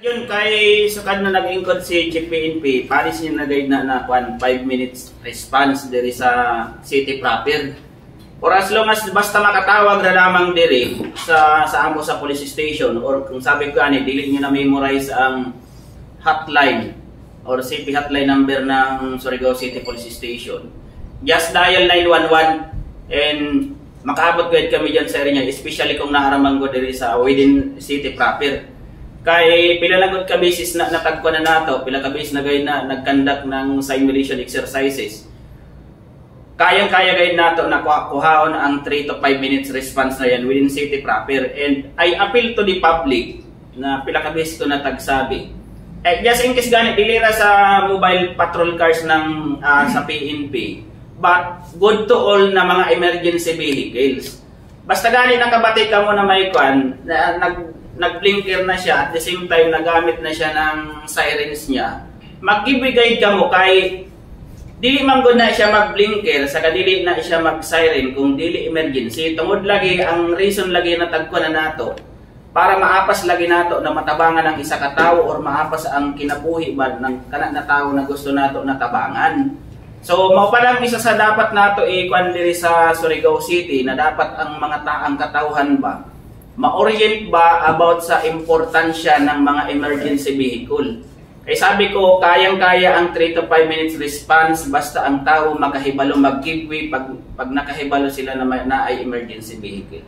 Yun kay sukad na nag-ingkod si GPNP, palis niya nagay na 5 minutes response diri sa city proper. Or as long as basta makatawag na lamang diri sa amo sa police station, or kung sabi ko ani dili niyo na memorize ang hotline or city hotline number ng Surigao City Police Station. Just dial 911 and makaabot gayud kami diyan sa area, especially kung naaramang go diri sa within city proper. Kay pila lang ka beses na natagko na nato, pila ka beses na gayud na nag-conduct ng simulation exercises. Kayang-kaya gayud nato na kuhaon ang 3 to 5 minutes response na yan within city proper. And I appeal to the public na pila ka beses ko natagsabi. Just in case gani dili ra sa mobile patrol cars ng sa PNP, but good to all na mga emergency vehicles. Basta gani nakabati ka mo na may kwan, nag-blinker na siya, at the same time nagamit na siya ng sirens niya, magbibigay ka mo kay dili man gud na siya mag-blinker sa kadili na siya mag-siren kung dili emergency. Tungod lagi ang reason lagi na tagko na nato para maapas lagi nato na matabangan ang isa ka tawo or maapas ang kinabuhi ba ng kana na tawo na gusto nato na tabangan. So mao pa lang isa sa dapat nato i-kwan diri sa Surigao City na dapat ang mga taang katawhan ba ma-orient ba about sa importansya ng mga emergency vehicle. Kaya sabi ko, kayang-kaya ang 3 to 5 minutes response basta ang tao makahibalo mag-give way pag nakahibalo sila na ay emergency vehicle.